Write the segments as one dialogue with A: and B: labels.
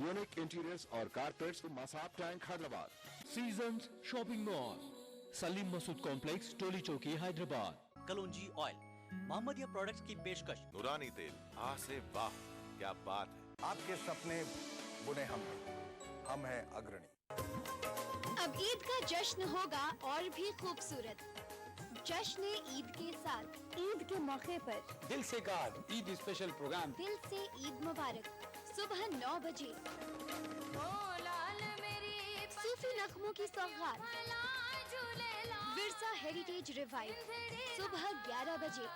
A: Unique interiors और carpets, Masab tank Hyderabad.
B: Seasons shopping mall, Salim Masood complex, Toli Chowki, Hyderabad.
C: कलौंजी oil, Mohammadiya products की पेशकश।
D: नूरानी तेल, आ से वाह, क्या बात है।
E: आपके सपने बुने हम हैं अग्रणी।
F: अब ईद का जश्न होगा और भी खूबसूरत। जश्न ईद के साथ, ईद के मौके पर
G: दिल से कहा ईद स्पेशल प्रोग्राम।
F: दिल से ईद मुबारक, सुबह 9 बजे। सूफी नगमों की सौगात, विरसा हेरिटेज रिवाइव, सुबह 11 बजे।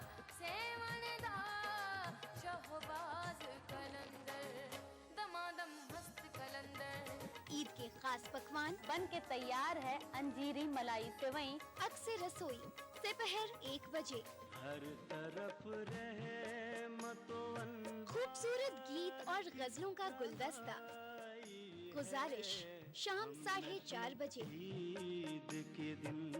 F: ईद के खास पकवान
H: बन के तैयार है अंजीरी मलाई सेवई।
F: अक्सर रसोई दोपहर 1 बजे।
I: हर तरफ रहे मतवन,
F: खूबसूरत गीत और गजलों का गुलदस्ता। गुजारिश शाम 4:30 बजे।
I: ईद के दिन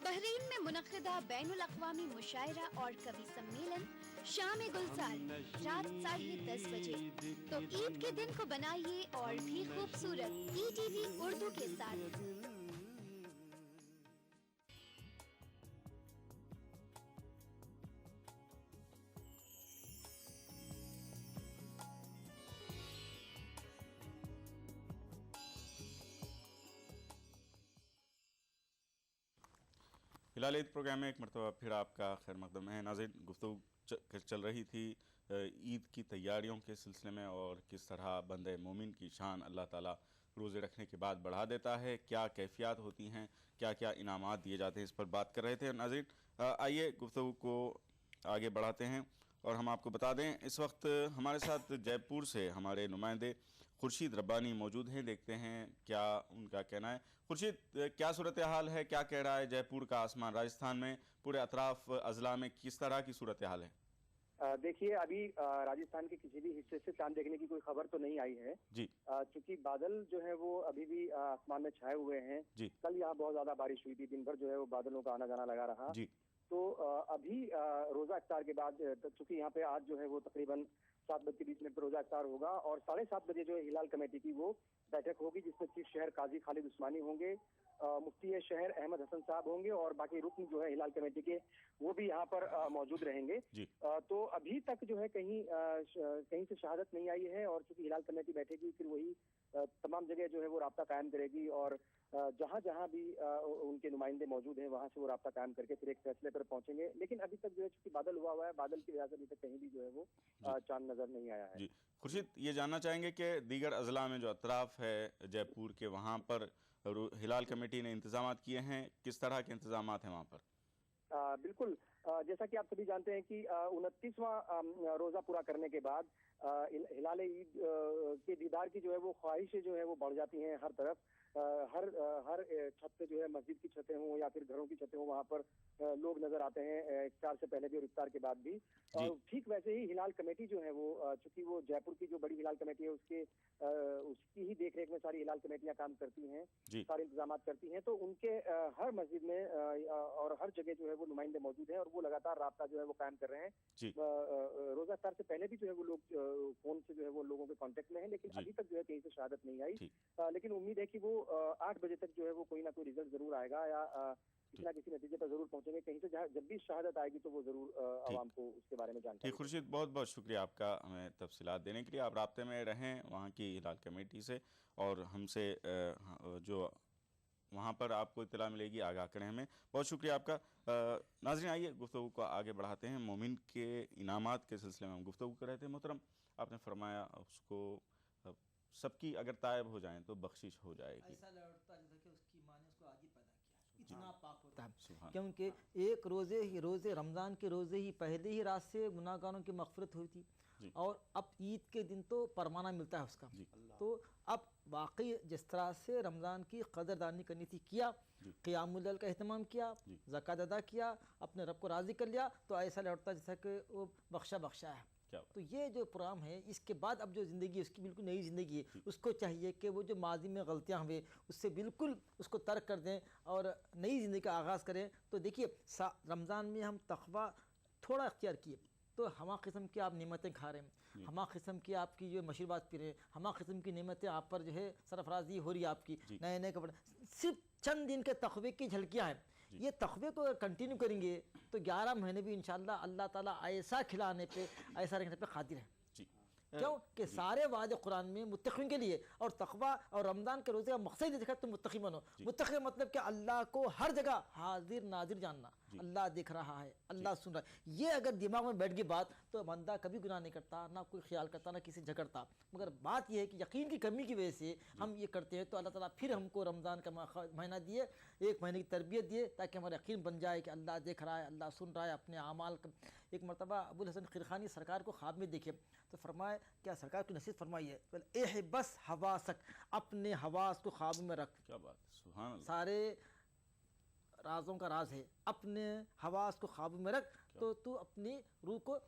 F: बहरीन में मुनक़िदा बैनुल अक़वामी मुशायरा और कवि सम्मेलन शाम गुलजार रात 10:30 बजे। तो ईद के दिन को बनाइए और भी खूबसूरत ETV उर्दू के साथ।
J: हिलाल ईद प्रोग्राम में एक मरतबा फिर आपका खैर मकदम है। नाज़रीन, गुफ्तगू चल रही थी ईद की तैयारियों के सिलसिले में और किस तरह बंदे मोमिन की शान अल्लाह ताला रोज़े रखने के बाद बढ़ा देता है, क्या कैफियत होती हैं, क्या क्या इनामात दिए जाते हैं, इस पर बात कर रहे थे। नाज़रीन, आइए गुफ्तगू को आगे बढ़ाते हैं और हम आपको बता दें इस वक्त हमारे साथ जयपुर से हमारे नुमाइंदे खुर्शीद रब्बानी मौजूद हैं। देखते हैं क्या उनका कहना है। खुर्शीद, क्या सूरत हाल है, क्या कह रहा है जयपुर का आसमान? राजस्थान में पूरे अतराफ अजला में किस तरह की सूरत हाल है?
K: देखिए, अभी राजस्थान के किसी भी हिस्से से चांद देखने की कोई खबर तो नहीं आई है
J: जी।
K: चूंकि बादल जो है वो अभी भी आसमान में छाए हुए हैं जी। कल यहाँ बहुत ज्यादा बारिश हुई थी, दिन भर जो है वो बादलों का आना जाना लगा रहा जी। तो अभी रोजा इफ्तार के बाद चूंकि यहाँ पे आज जो है वो तकरीबन 7:20 पर रोजा इफ्तार होगा और 7:30 बजे जो है हिलाल कमेटी की वो बैठक होगी, जिसमें चीफ शहर काजी खालिद उस्मानी होंगे, मुफ्ती शहर अहमद हसन साहब होंगे और बाकी रुकन जो है हिलाल कमेटी के वो भी यहाँ पर मौजूद रहेंगे। तो अभी तक जो है कहीं से शहादत नहीं आई है और चूंकि हिलाल कमेटी बैठेगी फिर वही तमाम जगह जो है वो राब्ता कायम करेगी और जहां जहां भी उनके नुमाइंदे मौजूद हैं वहां से वो राब्ता कायम करके फिर एक फैसले पर पहुंचेंगे। लेकिन अभी तक जो है चूंकि बादल हुआ हुआ है, बादल की वजह से अभी तक कहीं भी जो है वो चांद नजर नहीं आया है जी।
J: खुर्शीद, ये जानना चाहेंगे कि दीगर अजला में जो अतराफ है जयपुर के, वहाँ पर हिलाल कमेटी ने इंतजाम किए हैं, किस तरह के इंतजाम हैं वहाँ पर?
K: बिल्कुल, जैसा कि आप सभी जानते हैं कि 29वां रोजा पूरा करने के बाद हिलाल ईद के दीदार की जो है वो ख्वाहिशें जो है वो बढ़ जाती हैं हर तरफ। हर छत पे जो है मस्जिद की छतें हों या फिर घरों की छतें हों, वहाँ पर लोग नजर आते हैं इफ्तार से पहले भी और इफ्तार के बाद भी। ठीक वैसे ही हिलाल कमेटी जो है वो चूंकि वो जयपुर की जो बड़ी हिलाल कमेटी है उसकी ही देखरेख में सारी हिलाल कमेटियां काम करती हैं, सारे इंतजाम करती हैं। तो उनके हर मस्जिद में और हर जगह जो है वो नुमाइंदे मौजूद हैं और वो लगातार राब्ता जो है वो कायम कर रहे हैं। रोजा इफ्तार से पहले भी जो है वो लोग फोन से जो है वो लोगों के कांटेक्ट में है, लेकिन अभी तक जो है कहीं से शहादत नहीं आई। लेकिन उम्मीद है कि वो 8 बजे तक जो है वो कोई ना कोई रिजल्ट जरूर आएगा या किसी ना किसी नतीजे पर जरूर पहुंचेंगे। कहीं से जब भी शहादत आएगी तो वो जरूर आवाम को उसके बारे में जानकारी।
J: ठीक खुर्शीद, बहुत बहुत शुक्रिया आपका हमें तफसीलात देने के लिए। आप राब्ते में रहें वहाँ की हिलाल कमेटी से और हमसे जो वहाँ पर आपको इत्तला मिलेगी आगाह करें हमें। बहुत शुक्रिया आपका। नाज़रीन, आइए गुफ्तगू को आगे बढ़ाते हैं। मोमिन के इनामात के सिलसिले में हम गुफ्तगू कर रहे थे। मोहतरम, आपने फरमाया उसको सबकी अगर तायब हो जाएं तो बख्शिश हो जाएगी।
L: ऐसा लौटता जैसा कि उसकी माँ ने उसको आज ही पैदा किया, इतना पाक होता है। क्योंकि एक रोज़े रमज़ान के रोज़े ही पहले ही रात से गुनाहगारों की मग़फ़िरत हुई थी और अब ईद के दिन तो परवाना मिलता है उसका। तो अब वाकई जिस तरह से रमज़ान की कदरदानी करनी थी किया, क़ियामुल लैल का अहतमाम किया, ज़कात अदा किया, अपने रब को राज़ी कर लिया, तो ऐसा लौटता जैसा कि वो बख्शा है। तो ये जो प्रोग्राम है इसके बाद अब जो ज़िंदगी है उसकी बिल्कुल नई ज़िंदगी है। उसको चाहिए कि वो जो माजी में गलतियाँ हुए उससे बिल्कुल उसको तर्क कर दें और नई ज़िंदगी का आगाज़ करें। तो देखिए, रमज़ान में हम तक़वा थोड़ा अख्तियार किए, तो हमा किस्म की आप नेमतें खा रहे हैं, हमा किस्म की आपकी जो मशरूबात पी रहे हैं, हमा किस्म की नेमतें आप पर जो है सरफराजी हो रही है आपकी, नए नए कपड़े, सिर्फ चंद दिन के तकवे की झलकियाँ हैं। ये तकवे को अगर कंटिन्यू करेंगे तो 11 महीने भी इंशाल्लाह अल्लाह ताला ऐसा खिलाने पे, ऐसा रखने पे कादिर है। क्यों कि सारे वादे कुरान में मुत्तकीन के लिए, और तकवा और रमज़ान के रोज़े का मकसद देखा तुम मुत्तकी बनो। मुत्तकी मतलब कि अल्लाह को हर जगह हाजिर नाजिर जानना, अल्लाह देख रहा है, अल्लाह सुन रहा है। ये अगर दिमाग में बैठ गई बात तो बंदा कभी गुनाह नहीं करता, ना कोई ख्याल करता, ना किसी झगड़ता। मगर बात यह है कि यकीन की कमी की वजह से हम ये करते हैं, तो अल्लाह ताला फिर हमको रमज़ान का महीना दिए, 1 महीने की तरबियत दिए, ताकि हमारा यकीन बन जाए कि अल्लाह देख रहा है, अल्लाह सुन रहा है अपने अमाल। एक मरतबा अबुल हसन खिरखानी सरकार को ख्वाब में देखे तो फरमाए, क्या सरकार की नसीहत फरमाई है, एह बस हवासक, अपने हवास को ख्वाब में रख।
J: क्या बात, सुभान अल्लाह।
L: सारे राजों का राज है, अपने हवास को ख्वाब में रख तो तू अपनी रूह को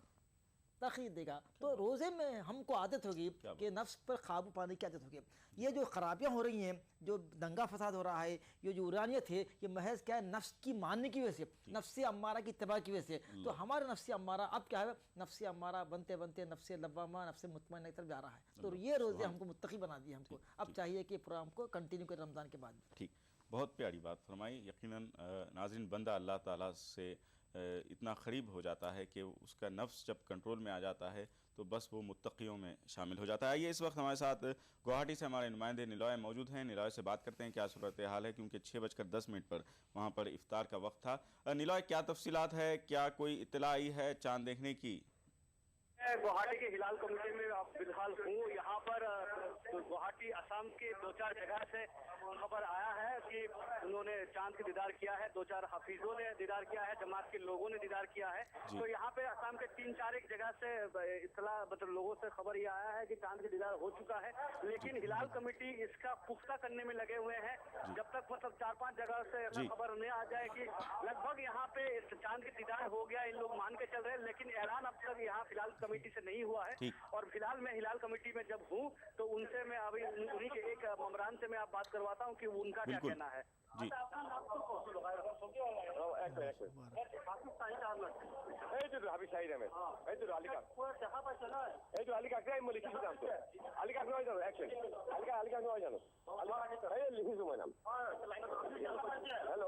L: तखीर देगा। तो रोज़े में हमको आदत होगी कि नफ्स पर काबू पाने की आदत होगी। ये जो खराबियाँ हो रही हैं, जो दंगा फसाद हो रहा है, ये जो उरानियत है, ये महज क्या है, नफ्स की मानने की वजह से, नफ्स अम्मारा की इत्तिबा की वजह से। तो हमारा नफ्स अम्मारा अब क्या है, नफ्स अम्मारा बनते बनते नफ्स लव्वामा, नफ्स मुतमइन्ना की तरफ जा रहा है। तो ये रोज़े हमको मुत्तकी बना दिए हमको। अब चाहिए कि प्रोग्राम को कंटिन्यू करें रमज़ान के बाद।
J: ठीक, बहुत प्यारी बात फरमाई। यकीनन नाज़रीन, बंदा अल्लाह ताला से इतना क़रीब हो जाता है कि उसका नफ्स जब कंट्रोल में आ जाता है तो बस वो मुत्तक़ियों में शामिल हो जाता है। आइए इस वक्त हमारे साथ गुवाहाटी से हमारे नुमाइंदे निलॉय मौजूद हैं। निलॉय से बात करते हैं क्या सूरत हाल है, क्योंकि 6:10 पर वहाँ पर इफ्तार का वक्त था। निलॉय, क्या तफसीलात है, क्या कोई इत्तला आई है चाँद देखने की?
K: गुवाहाटी के हिलाल कमेटी में आप फिलहाल हूँ। यहाँ पर गुवाहाटी असम के 2-4 जगह से खबर आया है कि उन्होंने चांद के दीदार किया है, 2-4 हफीजों ने दीदार किया है, जमात के लोगों ने दीदार किया है। तो यहाँ पे असम के 3-4 एक जगह से इत्तला मतलब लोगों से खबर ये आया है कि चांद के दीदार हो चुका है, लेकिन हिलाल कमेटी इसका पुख्ता करने में लगे हुए हैं। जब तक मतलब 4-5 जगह से खबर नहीं आ जाए कि लगभग यहाँ पे चांद के दीदार हो गया, इन लोग मान के चल रहे हैं, लेकिन ऐलान अब तक यहाँ फिलहाल कमेटी से नहीं हुआ है। और फिलहाल मैं हिलाल कमेटी में जब हूँ तो उनसे मैं अभी उन्हीं के एक ममरान से मैं आप बात करवाता हूँ कि उनका क्या कहना है।
J: जी,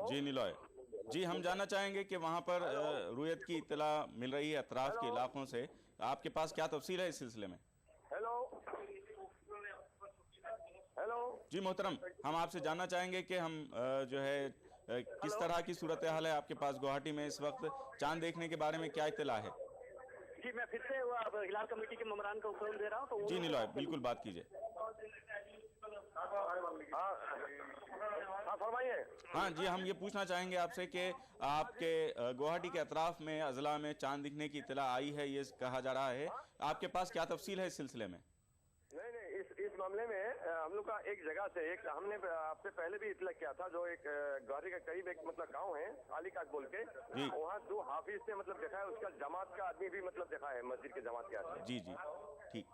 J: जी निलॉय जी, हम जानना चाहेंगे कि वहाँ पर रुयत की इत्तला मिल रही है अतराफ के इलाकों से, आपके पास क्या तफसील है इस सिलसिले में?
K: हेलो
J: जी मोहतरम, हम आपसे जानना चाहेंगे कि हम जो है किस तरह की सूरत हाल है आपके पास गुवाहाटी में इस वक्त, चांद देखने के बारे में क्या इत्तला है?
K: जी, मैं फिर से हिलाल कमेटी के ममरान को हुक्म दे रहा हूँ। तो
J: जी निलॉय, बिल्कुल बात कीजिए।
K: फरमाइए।
J: हाँ जी, हम ये पूछना चाहेंगे आपसे कि आपके गुवाहाटी के अतराफ में अजला में चांद दिखने की इत्तला आई है, ये कहा जा रहा है, आपके पास क्या तफसील है इस सिलसिले में?
K: नहीं, इस मामले में हम लोग का एक जगह से एक हमने आपसे पहले भी इतला किया था, जो एक गुवाहाटी के करीब एक मतलब गांव है अलीकाट बोल के, वहाँ 2 हाफिज से मतलब देखा है, उसका जमात का आदमी भी मतलब देखा है, मस्जिद के जमात के आदमी।
J: जी जी, ठीक।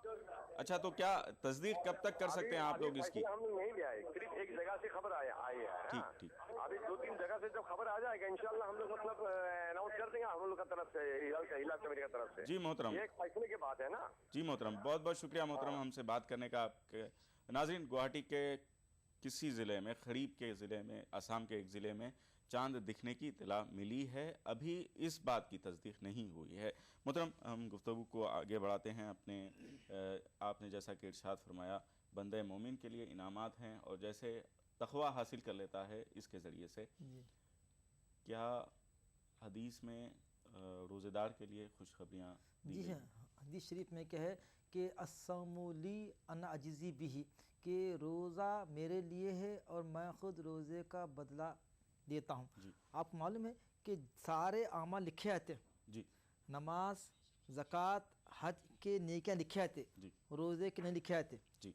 J: अच्छा, तो क्या तस्दीक कब तक कर सकते हैं आप लोग इसकी?
K: हम लोग नहीं लिया है, सिर्फ एक जगह से खबर आई है।
J: ठीक ठीक,
K: अभी 2-3 जगह से जब खबर आ जाएगा इंशाल्लाह हम लोग मतलब अनाउंस कर देंगे हम लोग का तरफ से, हिलाल कमेटी का तरफ से।
J: जी मोहतरम,
K: ये एक फैसले की बात है ना।
J: जी मोहतरम, बहुत बहुत शुक्रिया मोहतरम हमसे बात करने का। नाज़रीन, गुवाहाटी के किसी ज़िले में, ख़रीब के ज़िले में, असम के एक ज़िले में चांद दिखने की इत्तला मिली है, अभी इस बात की तस्दीक नहीं हुई है। मोहतरम, हम गुफ्तगू को आगे बढ़ाते हैं अपने, आपने जैसा कि इरशाद फरमाया, बंदे मोमिन के लिए इनामात हैं और जैसे तक़वा हासिल कर लेता है इसके ज़रिए से, क्या हदीस में रोज़ेदार के लिए खुशखबरियाँ दी गई?
L: जी हाँ, हदीस शरीफ में क्या है कि अस्सौमुली अना अजीज़ी बिही, कि रोज़ा मेरे लिए है और मैं ख़ुद रोज़े का बदला देता हूँ। आपको मालूम है कि सारे आमाल लिखे आते हैं
J: जी,
L: नमाज, ज़कात, हज के नेकियां लिखे आते, रोज़े के नहीं लिखे आते।
J: जी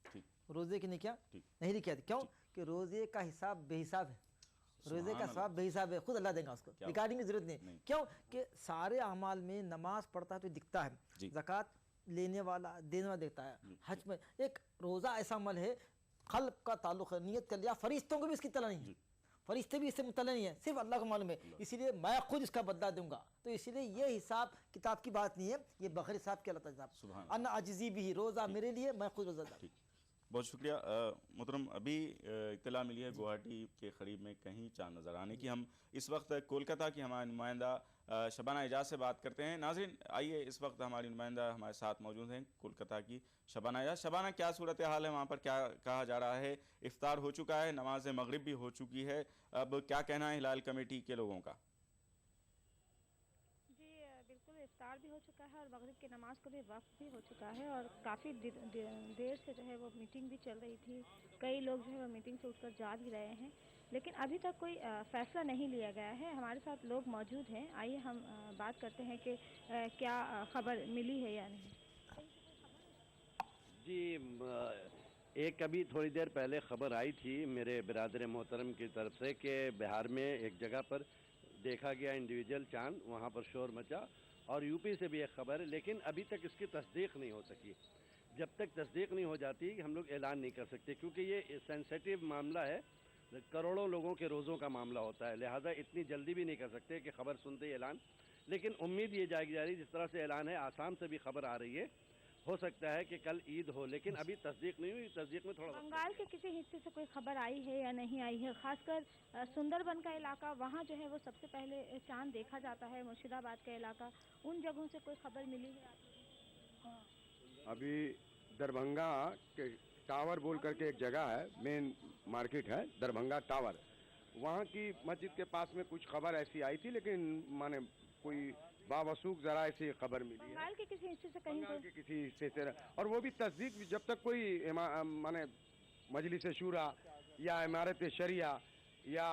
J: ठीक,
L: रोज़े के नेकियां नहीं लिखे आते। क्यों? कि रोज़े का हिसाब बेहिसाब है, रोज़े का स्वाब बेहिसाब है, खुद अल्लाह देगा उसको, निकालने की जरूरत नहीं। क्यों? कि सारे अमाल में नमाज पढ़ता है तो दिखता है, ज़कात लेने वाला देने वाला देखता है, हज में एक रोज़ा ऐसा अमल है खल्क का ताल्लुक है, नियत कर लिया, फरिश्तों को भी इसकी तला नहीं है, फरिश्ते भी इससे मुतल्ला नहीं है, सिर्फ अल्लाह को मालूम है, इसीलिए मैं खुद इसका बदला दूंगा। तो इसलिए ये हिसाब किताब की बात नहीं है, ये बग़ैर हिसाब के अल्लाह ताला हिसाब। अन्ना अजीज़ी भी रोज़ा मेरे लिए, मैं खुद रोज़ादार।
J: बहुत शुक्रिया मोहतरम। अभी इत्तला मिली है गुवाहाटी के करीब में कहीं चांद नज़र आने की। हम इस वक्त कोलकाता की हमारे नुमाइंदा शबाना एजाज से बात करते हैं। नाज़रीन आइए, इस वक्त हमारी नुमाइंदा हमारे साथ मौजूद हैं कोलकाता की शबाना एजाज। शबाना, क्या सूरत हाल है वहाँ पर, क्या कहा जा रहा है? इफ्तार हो चुका है, नमाज मगरिब भी हो चुकी है, अब क्या कहना है हिलाल कमेटी के लोगों का?
M: बिल्कुल, इफ्तार भी हो चुका है और मगरिब की नमाज को भी वक्त भी हो चुका है और काफ़ी देर से जो है वो मीटिंग भी चल रही थी। कई लोग जो है वो मीटिंग से उठकर जा भी रहे हैं, लेकिन अभी तक कोई फ़ैसला नहीं लिया गया है। हमारे साथ लोग मौजूद हैं, आइए हम बात करते हैं कि क्या खबर मिली है या नहीं।
N: जी, एक अभी थोड़ी देर पहले ख़बर आई थी मेरे बिरादर मोहतरम की तरफ से कि बिहार में एक जगह पर देखा गया इंडिविजुअल चांद, वहाँ पर शोर मचा, और यूपी से भी एक ख़बर है, लेकिन अभी तक इसकी तस्दीक नहीं हो सकी। जब तक तस्दीक नहीं हो जाती हम लोग ऐलान नहीं कर सकते, क्योंकि ये सेंसिटिव मामला है, करोड़ों लोगों के रोज़ों का मामला होता है, लिहाजा इतनी जल्दी भी नहीं कर सकते कि खबर सुनते ही ऐलान। लेकिन उम्मीद ये जाएगी जा रही, जिस तरह से ऐलान है, आसाम से भी खबर आ रही है, हो सकता है कि कल ईद हो, लेकिन अभी तस्दीक नहीं हुई। तस्दीक में थोड़ा
M: बंगाल के किसी हिस्से से कोई खबर आई है या नहीं आई है? खासकर सुंदरबन का इलाका, वहाँ जो है वो सबसे पहले चांद देखा जाता है, मुर्शिदाबाद का इलाका, उन जगहों से कोई खबर मिली है आपको?
G: अभी दरभंगा के टावर बोल करके एक जगह है, मेन मार्केट है दरभंगा टावर, वहाँ की मस्जिद के पास में कुछ खबर ऐसी आई थी, लेकिन माने कोई बावसूख जरा ऐसी खबर मिली है
M: बंगाल के किसी हिस्से से, कहीं
G: के किसी हिस्से से, और वो भी तस्दीक जब तक कोई माने मजलिस शूरा या इमारत शरिया या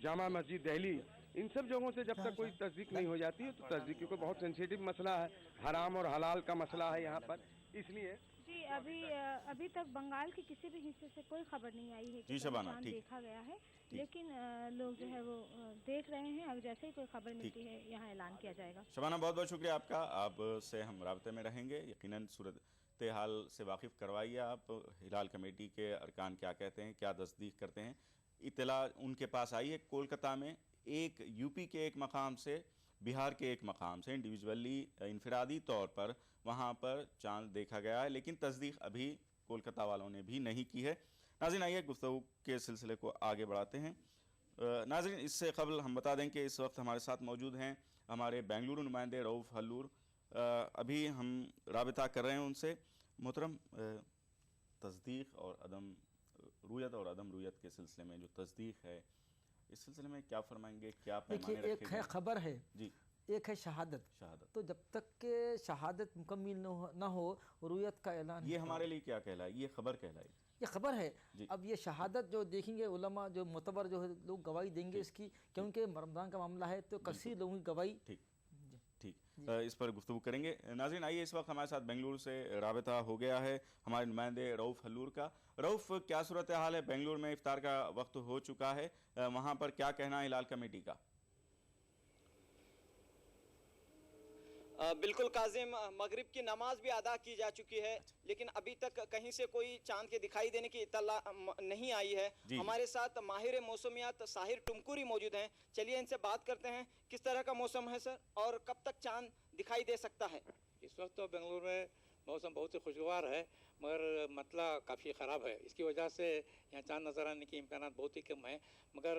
G: जामा मस्जिद दिल्ली, इन सब जगहों से जब तक कोई तस्दीक नहीं हो जाती है, तो तस्दीक क्योंकि बहुत सेंसिटिव मसला है, हराम और हलाल का मसला है यहाँ पर, इसलिए
M: जी अभी तक बंगाल के किसी भी हिस्से से कोई खबर नहीं आई है कि चांद देखा गया है, लेकिन लोग जो है वो देख रहे हैं। अब जैसे ही कोई खबर मिलती है यहाँ ऐलान किया जाएगा।
J: शबाना, बहुत बहुत शुक्रिया आपका, आपसे हम राब्ते में रहेंगे। यकीनन सूरत हाल से वाकिफ़ करवाइए आप, हिलाल कमेटी के अरकान क्या कहते हैं, क्या तस्दीक करते हैं। इत्तला उनके पास आई है कोलकाता में एक यूपी के एक मकाम से, बिहार के एक मकाम से इंडिविजुअली इनफरादी तौर पर वहाँ पर चांद देखा गया है, लेकिन तस्दीक अभी कोलकाता वालों ने भी नहीं की है। नाज़रीन आइए गुफ्तगू के सिलसिले को आगे बढ़ाते हैं। नाज़रीन इससे कबल हम बता दें कि इस वक्त हमारे साथ मौजूद हैं हमारे बेंगलुरु नुमाइंदे रऊफ़ हल्लूर। अभी हम राबिता कर रहे हैं उनसे। मोहतरम, तस्दीक और अदम रूयत और अदम रूयत के सिलसिले में जो तस्दीक है, इस सिलसिले में क्या फरमाएंगे, क्या पैमाने रखेंगे?
L: एक है खबर है जी, एक है शहादत। तो जब तक के शहादत मुकम्मिल न हो रूयत का ऐलान,
J: ये हमारे लिए क्या कहलाए? ये खबर कहलाई,
L: ये खबर है। अब ये शहादत जो देखेंगे उलमा, जो मुतबर जो है लोग गवाही देंगे इसकी, क्योंकि रमज़ान का मामला है तो कसीर लोगों की गवाही।
J: ठीक, इस पर गुफ्तगू करेंगे। नाज़रीन आइए, इस वक्त हमारे साथ बेंगलुरु से राबिता हो गया है हमारे नुमाइंदे रऊफ़ हल्लूर का। रऊफ़, क्या सूरत हाल है? बेंगलुरु में इफ्तार का वक्त हो चुका है, वहाँ पर क्या कहना है हिलाल कमेटी का?
O: बिल्कुल काजिम, मगरिब की नमाज भी अदा की जा चुकी है, लेकिन अभी तक कहीं से कोई चांद के दिखाई देने की इत्तला नहीं आई है। हमारे साथ माहिर मौसमियात साहिर टुमकुरी मौजूद हैं, चलिए इनसे बात करते हैं। किस तरह का मौसम है सर, और कब तक चांद दिखाई दे सकता है?
P: इस वक्त तो बेंगलुरु में मौसम बहुत ही खुशगवार है, मगर मतला काफ़ी ख़राब है। इसकी वजह से यहाँ चांद नज़र आने के इम्कान बहुत ही कम है, मगर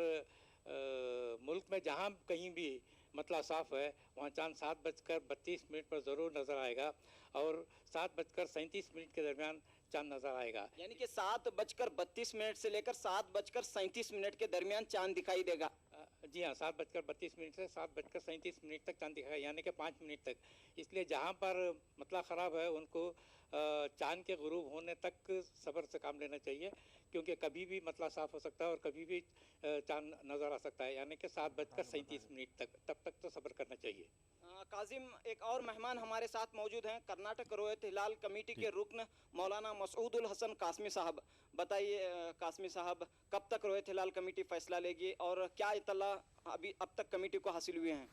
P: मुल्क में जहाँ कहीं भी मतला साफ़ है वहाँ चांद 7:32 पर ज़रूर नज़र आएगा, और 7:37 के दरमियान चांद नज़र आएगा।
O: यानी कि 7:32 से लेकर 7:37 के दरमियान चांद दिखाई देगा।
P: जी हाँ, 7:32 से 7:37 तक चांद दिखाएगा, यानी कि 5 मिनट तक। इसलिए जहाँ पर मतला ख़राब है उनको चांद के गुरूब होने तक सब्र से काम लेना चाहिए, क्योंकि कभी भी मतला साफ़ हो सकता है और कभी भी चांद नज़र आ सकता है, यानी कि 7:37 तक, तब तक तो सब्र करना चाहिए।
O: काजिम, एक और मेहमान हमारे साथ मौजूद हैं, कर्नाटक रोयत हिलाल कमेटी के रुकन मौलाना मसूदुल हसन कासमी साहब। बताइए कासमी साहब, कब तक रोयत हिलाल कमेटी फैसला लेगी और क्या इत्तला अभी अब तक कमेटी को हासिल हुए हैं?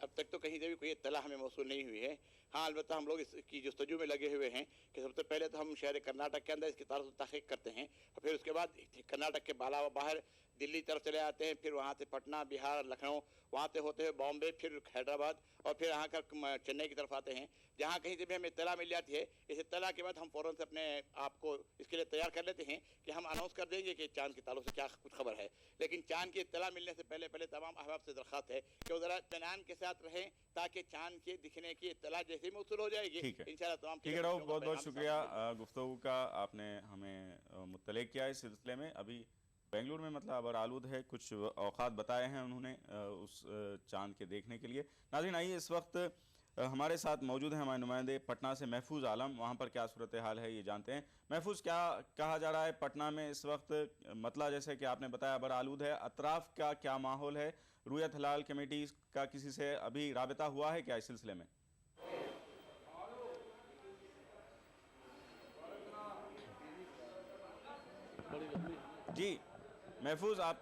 Q: अब तक तो कहीं से भी कोई इत्तला हमें मौसूल नहीं हुई है। हाँ अलबत्ता हम लोग इसकी जस्तजू में लगे हुए हैं कि सबसे पहले तो हम शहर कर्नाटक के अंदर इसकी तारुफ तहकीक करते हैं और फिर उसके बाद कर्नाटक के अलावा बाहर दिल्ली तरफ चले आते हैं, फिर वहाँ से पटना, बिहार, लखनऊ, वहाँ से होते हुए बॉम्बे, फिर हैदराबाद और फिर यहाँ कर चेन्नई की तरफ आते हैं। जहाँ कहीं से भी हमें इत्तला मिल जाती है, इस इत्तला के बाद हम फ़ौरन से अपने आप को इसके लिए तैयार कर लेते हैं कि हम अनाउंस कर देंगे कि चाँद के ताल्लुक से क्या कुछ खबर है। लेकिन चाँद की इत्तला मिलने से पहले तमाम अहबाब से दरख्वास्त है कि वो ज़रा इत्मीनान के साथ रहें ताकि चाँद के दिखने की इत्तला जैसे ही मौसूल हो जाएगी इंशाअल्लाह तमाम
J: ठीक है। बहुत बहुत शुक्रिया गुफ्तगू का, आपने हमें मुत्तले किया इस सिलसिले में। अभी बेंगलुरु में मतलब अबर आलूद है, कुछ औकात बताए हैं उन्होंने उस चांद के देखने के लिए। नाज़रीन आइए, इस वक्त हमारे साथ मौजूद हैं हमारे नुमाइंदे पटना से महफूज आलम, वहाँ पर क्या सूरत हाल है ये जानते हैं। महफूज, क्या कहा जा रहा है पटना में इस वक्त? मतलब जैसे कि आपने बताया अबर आलूद है, अतराफ़ का क्या माहौल है? रुयत हलाल कमेटी का किसी से अभी राबता हुआ है क्या इस सिलसिले में? जी महफूज, आप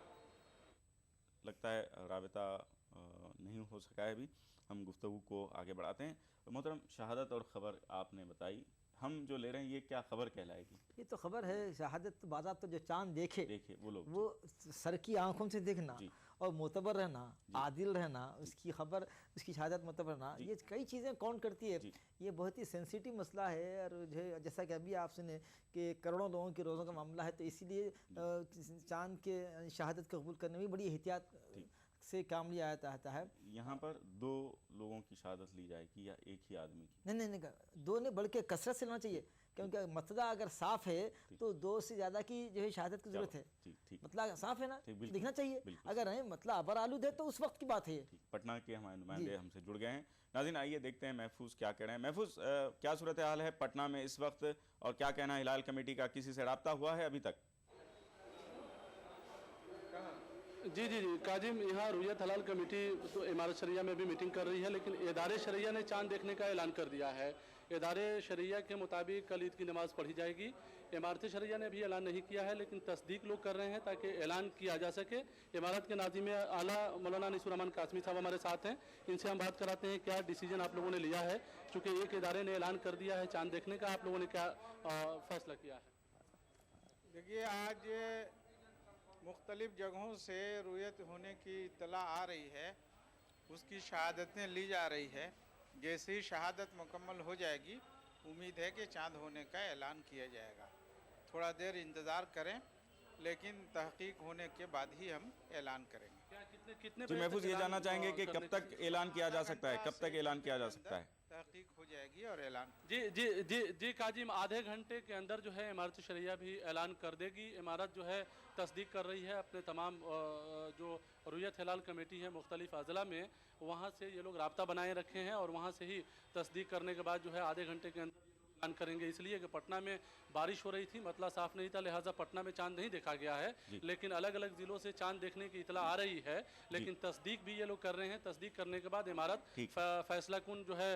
J: लगता है राबता नहीं हो सका है अभी, हम गुफ्तगू को आगे बढ़ाते हैं। मोहतरम, शहादत और ख़बर आपने बताई, हम जो ले रहे हैं ये क्या खबर कहलाएगी?
L: ये तो खबर है शहादत बाज़ात, तो जो चांद देखे
J: वो लोग
L: वो सर की आंखों से देखना और मोतबर रहना, आदिल रहना, उसकी खबर, उसकी शहादत मोतबर रहना, ये कई चीज़ें काउंट करती है। ये बहुत ही सेंसिटिव मसला है और जैसा कि अभी आप सुने कि करोड़ों लोगों के रोज़ों का मामला है, तो इसीलिए चांद के शहादत को कबूल करने में बड़ी एहतियात से काम लिया जाता है।
J: यहाँ पर 2 लोगों की शहादत ली जाएगी या एक ही आदमी की?
L: नहीं, 2 ने बल्कि कसरत से लेना चाहिए, क्योंकि मतला अगर साफ है तो 2 से ज़्यादा की जो है शहादत की ज़रूरत है। मतला साफ है ना, दिखना चाहिए। अगर नहीं मतला अबर आलूद है तो उस वक्त की बात है।
J: पटना के हमारे नुमाइंदे हमसे जुड़ गए हैं। नाज़रीन आइए देखते हैं महफूज क्या कह रहे हैं। महफूज, क्या सूरत हाल है पटना में इस वक्त और क्या कहना है हिलाल कमेटी का? किसी से रब्ता हुआ है अभी तक?
R: जी काजिम, यहाँ रुयत हलाल कमेटी तो इमारत शरिया में भी मीटिंग कर रही है, लेकिन इदारे शरिया ने चांद देखने का ऐलान कर दिया है। इदारे शरिया के मुताबिक कल ईद की नमाज़ पढ़ी जाएगी। इमारत शरिया ने भी ऐलान नहीं किया है, लेकिन तस्दीक लोग कर रहे हैं ताकि ऐलान किया जा सके। इमारत के नाज़िम आला मौलाना अनीसुर रहमान कासमी साहब हमारे साथ हैं, इनसे हम बात कराते हैं क्या डिसीजन आप लोगों ने लिया है, चूँकि एक इदारे ने ऐलान कर दिया है चांद देखने का, आप लोगों ने क्या फैसला किया है?
S: देखिए, आज मुख्तलिफ जगहों से रुयत होने की इत्तला आ रही है, उसकी शहादतें ली जा रही है। जैसे ही शहादत मुकम्मल हो जाएगी, उम्मीद है कि चांद होने का ऐलान किया जाएगा। थोड़ा देर इंतज़ार करें, लेकिन तहकीक होने के बाद ही हम ऐलान करेंगे।
J: कितने महफूज ये जानना चाहेंगे कि कब तक ऐलान किया जा सकता है? कब तक ऐलान किया जा सकता है?
S: तहकीक हो जाएगी और ऐलान।
R: जी काजिम, आधे घंटे के अंदर जो है इमारत शरिया भी ऐलान कर देगी। इमारत जो है तस्दीक कर रही है अपने तमाम जो रुयत हिलाल कमेटी है मुख्तलिफ अज़ला में, वहाँ से ये लोग राब्ता बनाए रखे हैं और वहाँ से ही तस्दीक करने के बाद जो है आधे घंटे के अंदर ऐलान करेंगे। इसलिए कि पटना में बारिश हो रही थी, मतला साफ नहीं था, लिहाजा पटना में चांद नहीं देखा गया है, लेकिन अलग अलग ज़िलों से चांद देखने की इतला आ रही है। लेकिन तस्दीक भी ये लोग कर रहे हैं। तस्दीक करने के बाद इमारत फैसला कुन जो है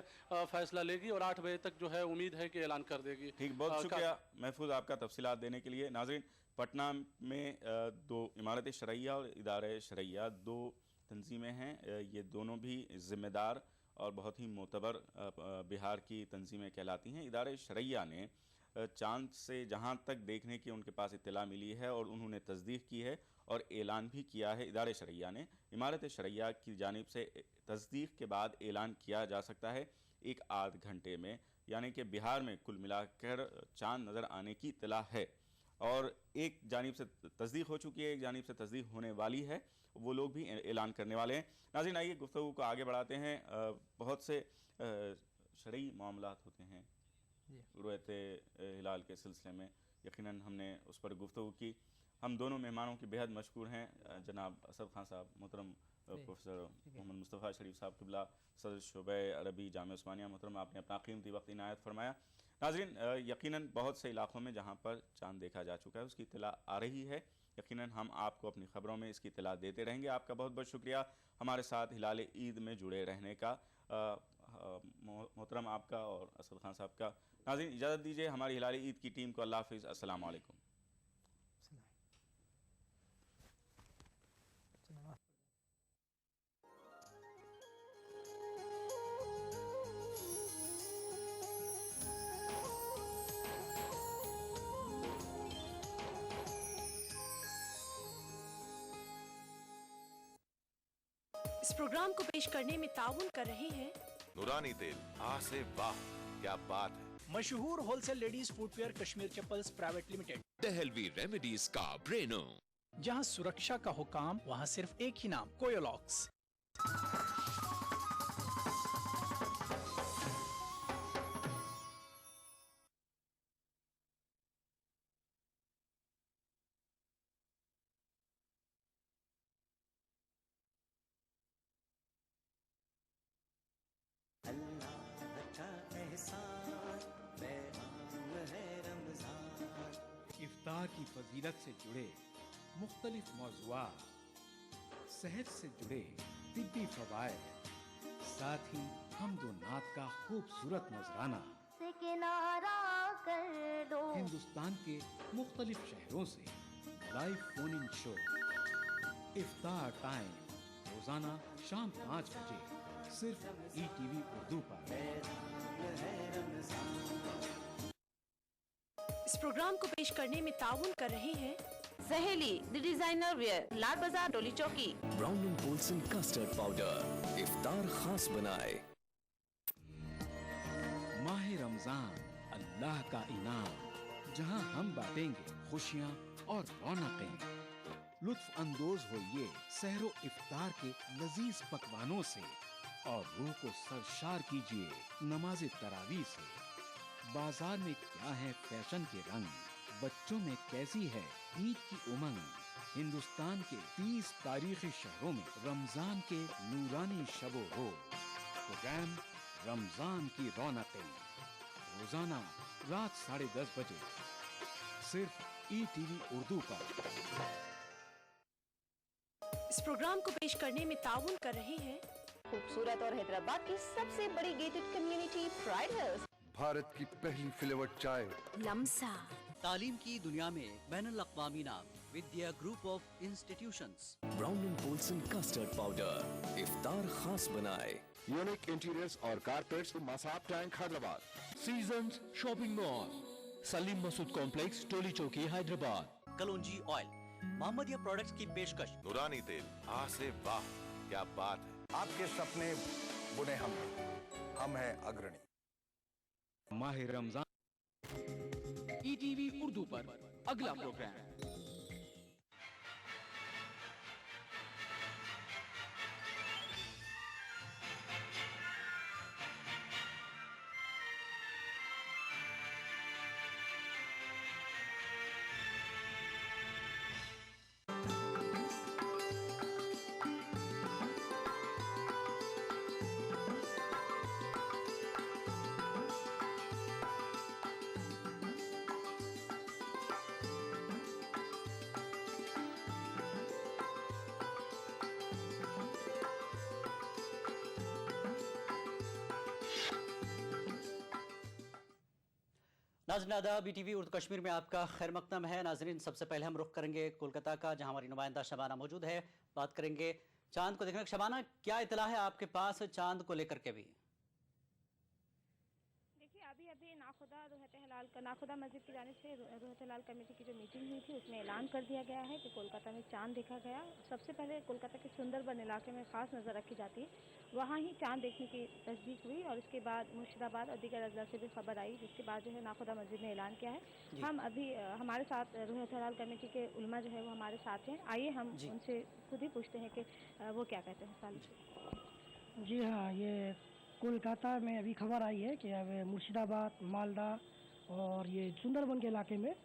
R: फैसला लेगी और 8 बजे तक जो है उम्मीद है कि ऐलान कर देगी।
J: ठीक, बहुत शुक्रिया महफूज आपका तफसीलात देने के लिए। नाज़रीन, पटना में 2 इमारत शरैया और इदारे शरैया 2 तंजीमें हैं, ये दोनों भी ज़िम्मेदार और बहुत ही मोतबर बिहार की तंजीमें कहलाती हैं। इदारे शरैया ने चांद से जहां तक देखने की उनके पास इत्तला मिली है और उन्होंने तस्दीक की है और ऐलान भी किया है इदारे शरैया ने, इमारत शरैया की जानिब से तस्दीक के बाद ऐलान किया जा सकता है 1 आध घंटे में, यानी कि बिहार में कुल मिलाकर चांद नज़र आने की इत्तला है। और एक जानिब से तस्दीक हो चुकी है, एक जानिब से तस्दीक होने वाली है, वो लोग भी ऐलान करने वाले हैं। नाज़रीन आइए गुफ्तगू को आगे बढ़ाते हैं। बहुत से शरई मामलात होते हैं रुयत हिलाल के सिलसिले में, यकीनन हमने उस पर गुफ्तगू की। हम दोनों मेहमानों की बेहद मशकूर हैं, जनाब असद खान साहब, मोहतरम प्रोफेसर मोहम्मद मुस्तफ़ा शरीफ साहब किबला, सदर शोबे अरबी जामिया उस्मानिया, मोहतरम आपने अपना कीमती वक्त इनायत फरमाया। नाज़रीन, यकीनन बहुत से इलाक़ों में जहाँ पर चांद देखा जा चुका है उसकी इत्तला आ रही है, यकीनन हम आपको अपनी ख़बरों में इसकी इत्तला देते रहेंगे। आपका बहुत बहुत शुक्रिया हमारे साथ हिलाल ईद में जुड़े रहने का, मोहतरम आपका और असद खान साहब का। नाज़रीन, इजाज़त दीजिए, हमारी हिलाल ईद की टीम को अल्लाह हाफ़िज़, अस्सलामु अलैकुम।
T: इस प्रोग्राम को पेश करने में ताउन कर रहे हैं
D: नूरानी तेल आ से वाह, क्या बात है।
U: मशहूर wholesale ladies footwear Kashmir chappals private limited.
B: Dehlavi remedies का ब्रेनो,
U: जहां सुरक्षा का हुकाम वहां सिर्फ एक ही नाम, कोयोलॉक्स।
V: इफ्तार की फजीलत से जुड़े मुख्तलिफ मौज़ूआत, सेहत से जुड़े तिब्बी फवायद, साथ ही हम्दो नात का खूबसूरत नजराना
W: से किनारा कर दो।
V: हिंदुस्तान के मुख्तलिफ शहरों से लाइव फोन इन शो, इफ्तार टाइम, रोजाना शाम 5 बजे सिर्फ ETV उर्दू पर।
T: इस प्रोग्राम को पेश करने में ताउन कर रहे हैं
H: सहेली the designer wear, Lal Bazar, Toli Chowki.
B: Brown and Polson custard powder इफ्तार खास बनाए।
V: माह रमजान अल्लाह का इनाम, जहां हम बांटेंगे खुशियां और रौनकें। लुत्फ अंदोज होइए सहरो इफ्तार के लजीज पकवानों से और रूह को सरशार कीजिए नमाज तरावी से। बाजार में क्या है फैशन के रंग, बच्चों में कैसी है ईद की उमंग। हिंदुस्तान के 30 तारीखी शहरों में रमजान के नूरानी शबो रोज प्रोग्राम रमजान की रौनकें, रोजाना रात 10:30 बजे सिर्फ ETV उर्दू पर।
T: इस प्रोग्राम को पेश करने में ताउन कर रहे हैं
H: खूबसूरत और हैदराबाद की सबसे बड़ी gated community pride hills.
E: Bharat की पहली फ्लेवर्ड चाय
T: लम्सा।
C: तालीम की दुनिया में बैनुल-अक़वामी नाम, Vidya group of institutions.
B: Brown and Polson custard powder इफ्तार खास बनाए।
A: यूनिक इंटीरियर्स और carpets Masab tank Hyderabad.
B: Seasons shopping mall, Salim Masood complex, Toli Chowki, Hyderabad.
C: कलौंजी ऑयल, मोहम्मदिया प्रोडक्ट्स की पेशकश।
D: नूरानी तेल आ से वाह, क्या बात है।
E: आपके सपने बुने हम हैं अग्रणी।
V: माह रमजान ETV उर्दू पर अगला प्रोग्राम।
C: नाज़रीन आदाब, ETV उर्दू कश्मीर में आपका खैर मक़दम है। नाज़रीन, सबसे पहले हम रुख करेंगे कोलकाता का, जहां हमारी नुमाइंदा शबाना मौजूद है। बात करेंगे चांद को देखने। शबाना, क्या इतला है आपके पास चांद को लेकर के भी?
M: देखिए, अभी नाखुदा रूहत हलाल का नाखुदा मस्जिद की जानिब से रूहत हलाल कमेटी की जो मीटिंग हुई थी उसमें ऐलान कर दिया गया है कि कोलकाता में चांद देखा गया। सबसे पहले कोलकाता के सुंदरबन इलाके में ख़ास नज़र रखी जाती है, वहाँ ही चांद देखने की तस्दीक हुई और उसके बाद मुर्शिदाबाद और दीगर अजला से भी खबर आई, जिसके बाद जो है नाखुदा मस्जिद ने ऐलान किया है। हम अभी हमारे साथ रूहत हलाल कमेटी के उलमा जो है वो हमारे साथ हैं। आइए हम उनसे खुद ही पूछते हैं कि वो क्या कहते हैं। साल
X: जी हाँ, ये कोलकाता में अभी खबर आई है कि अब मुर्शिदाबाद, मालदा और ये सुंदरबन के इलाके में,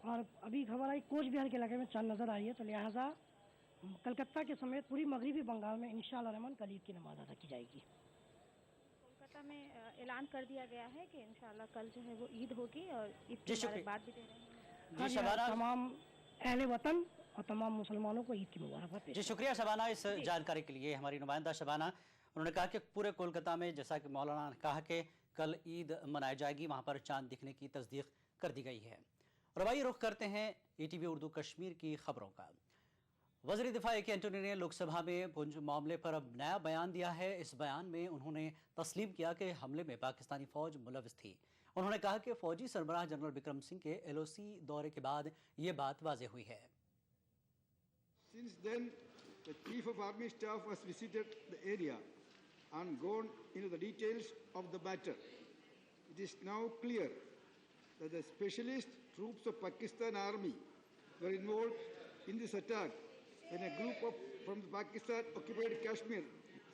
X: और अभी खबर आई कोच बिहार के इलाके में चांद नज़र आई है। तो लिहाजा कलकत्ता के समेत पूरी मगरिबी बंगाल में इंशाअल्लाह रहमान कल ईद की नमाज अदा की जाएगी।
M: कोलकाता में ऐलान कर दिया गया है कि इंशाअल्लाह कल जो है वो ईद होगी और ईद की मुबारकबाद भी दे रहे हैं
X: तमाम अहले वतन और तमाम मुसलमानों को ईद की मुबारकबाद।
C: जी शुक्रिया शबाना इस जानकारी के लिए। हमारी नुमाइंदा शबाना, उन्होंने कहा कि पूरे कोलकाता में, जैसा कि मौलाना ने कहा कि कल ईद मनाई जाएगी, वहाँ पर चांद दिखने की तस्दीक कर दी गई है। और भाई रुख करते हैं ETV उर्दू कश्मीर की खबरों का। वज़ीर दिफा AK एंटोनी ने लोकसभा में पुंछ मामले पर अब नया बयान दिया है। इस बयान में उन्होंने तस्लीम किया कि हमले में पाकिस्तानी फ़ौज मुलविस थी। उन्होंने कहा कि फ़ौजी सरबराह जनरल बिक्रम सिंह के LOC दौरे के बाद ये बात वाज़ेह हुई है।
Y: Since then,
F: the Chief of Army Staff has visited the area and gone into the details of the matter. It is now clear that the specialist troops of Pakistan Army were involved in this attack when a group from the Pakistan-occupied Kashmir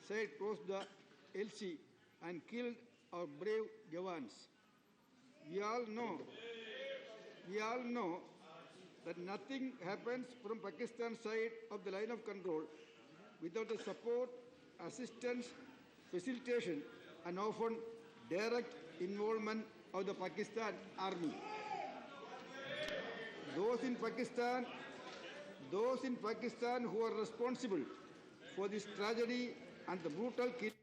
F: side crossed the LC and killed our brave Jawans. We all know that nothing happens from Pakistan side of the line of control without the support, assistance, facilitation, and often direct involvement of the Pakistan Army. Those in Pakistan who are responsible for this tragedy and the brutal killing.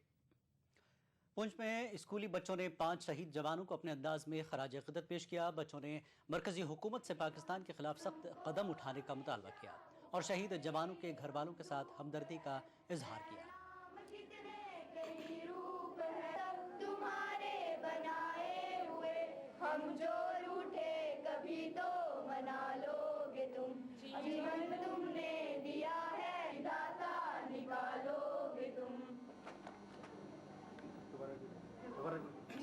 C: Poonch में स्कूली बच्चों ने 5 शहीद जवानों को अपने अंदाज में खराज क़दर पेश किया। बच्चों ने मरकजी हुकूमत से पाकिस्तान के खिलाफ सख्त कदम उठाने का मुतालबा किया और शहीद जवानों के घर वालों के साथ हमदर्दी का इजहार किया।
W: हम जो रूठे कभी तो मना लोगे तुम, जीवन तुमने दिया है दाता निकालोगे तुम।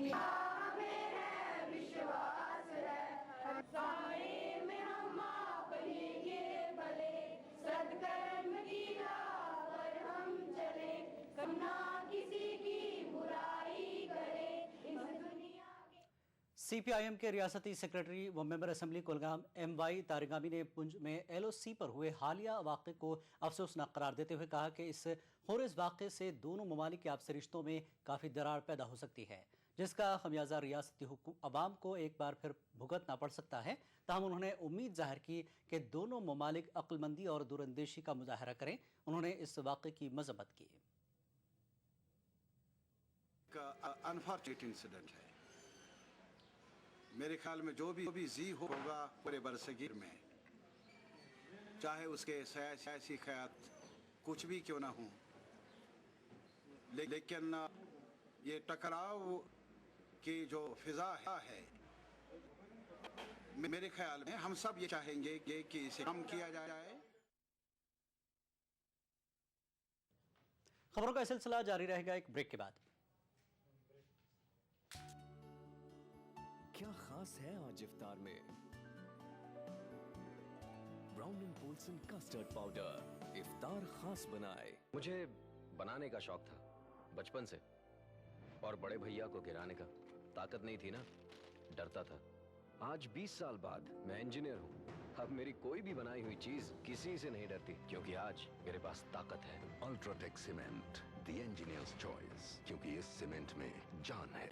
W: हमें है विश्वास है साए में हम आप लेंगे भले, सदकर्म की राह पर हम चले, करना किसी की बुराई करे इस दुनिया।
C: CPIM के रियासती सेक्रेटरी व member assembly Kulgam MY Tarigami ने पुंछ में LOC पर हुए हालिया वाक़े को अफसोसनाक करार देते हुए कहा कि इस होरेज़ वाक़े से दोनों ममालिक के आपसी रिश्तों में काफ़ी दरार पैदा हो सकती है, जिसका खमियाजा रियासती अवाम को एक बार फिर भुगतना पड़ सकता है। ताहम उन्होंने उम्मीद जाहिर की कि दोनों ममालिक अक्लमंदी और दूरंदेशी का मुजाहरा करें। उन्होंने इस वाक़े की मज़म्मत की।
F: अनफॉर्चुनेट इंसिडेंट है। मेरे ख्याल में जो भी जी होगा पूरे बरसगीर में, चाहे उसके सियासी ख़यात कुछ भी क्यों ना हो, लेकिन ये टकराव की जो फिजा है, मेरे ख्याल में हम सब ये चाहेंगे कि इसे कम किया जाए।
C: खबरों का सिलसिला जारी रहेगा एक ब्रेक के बाद।
I: क्या खास है आज इफ्तार में? Brown and Polson custard powder इफ्तार खास बनाए।
K: मुझे बनाने का शौक था बचपन से, और बड़े भैया को गिराने का ताकत नहीं थी ना, डरता था। आज 20 साल बाद मैं इंजीनियर हूँ। अब मेरी कोई भी बनाई हुई चीज किसी से नहीं डरती, क्योंकि आज मेरे पास ताकत है।
N: UltraTech cement, the engineers choice, क्योंकि इस सीमेंट में जान है।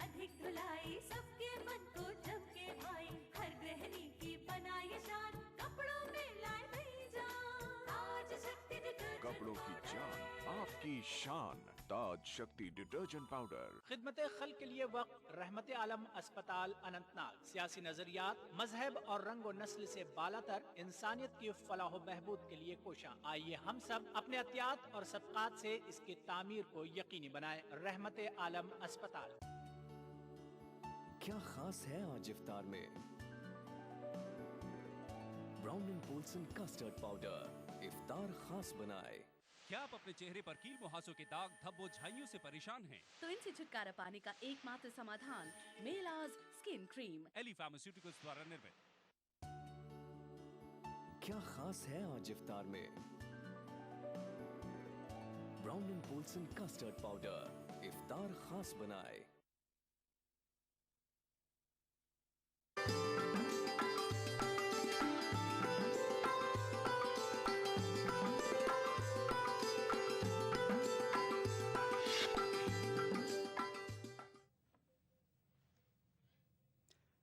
W: अधिक धुलाई सबके मन को जम के भाई, हर गृहिणी की बनाई शान, कपड़ों में लाए नई जान। ताज शक्ति डिटर्जेंट,
N: कपड़ों की जान, आपकी शान। ताज शक्ति डिटर्जेंट पाउडर।
U: खिदमत खल के लिए वक्त रहमत आलम अस्पताल अनंतनाग। सियासी नजरियात, मजहब और रंग और नस्ल से बालातर इंसानियत की फलाह बहबूद के लिए कोशा। आइए हम सब अपने एहतियात और सदकात से इसकी तामीर को यकीनी बनाएं। रहमत आलम अस्पताल।
I: क्या खास है आज इफ्तार में? Brown and Polson custard powder इफ्तार खास बनाए।
Y: क्या आप अपने चेहरे पर कील मुहासों के दाग, धब्बों, झाइयों से परेशान हैं?
Z: तो इनसे छुटकारा पाने का एकमात्र समाधान मेलाज स्किन क्रीम,
Y: एली फार्मास्यूटिकल्स द्वारा निर्मित।
I: क्या खास है आज इफ्तार में? Brown and Polson custard powder इफ्तार खास बनाए।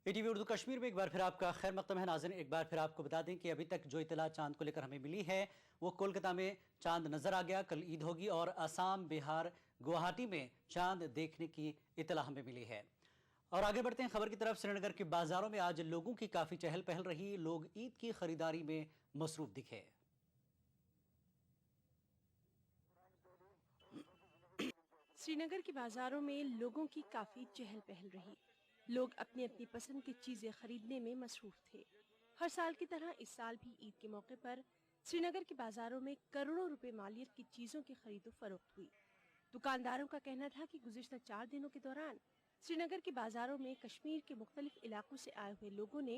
C: ATV उर्दू कश्मीर में एक बार फिर आपका खैर मकदम है नाज़रीन। एक बार फिर आपको बता दें कि अभी तक जो इतला चांद को लेकर हमें मिली है वो कोलकाता में चांद नज़र आ गया, कल ईद होगी, और असम, बिहार, गुवाहाटी में चांद देखने की इतला हमें मिली है। और आगे बढ़ते हैं खबर की तरफ। श्रीनगर के बाजारों में आज लोगों की काफ़ी चहल पहल रही। लोग ईद की खरीदारी में मसरूफ दिखे।
T: श्रीनगर के बाजारों में लोगों की काफी चहल पहल रही। लोग अपनी अपनी पसंद की चीजें खरीदने में मसरूफ थे। हर साल की तरह इस साल भी ईद के मौके पर श्रीनगर के बाजारों में करोड़ों रुपए मालियत की चीजों की खरीदो फरोख्त हुई। दुकानदारों का कहना था कि गुज़िश्ता 4 दिनों के दौरान श्रीनगर के बाजारों में कश्मीर के मुख्तलिफ इलाकों से आए हुए लोगों ने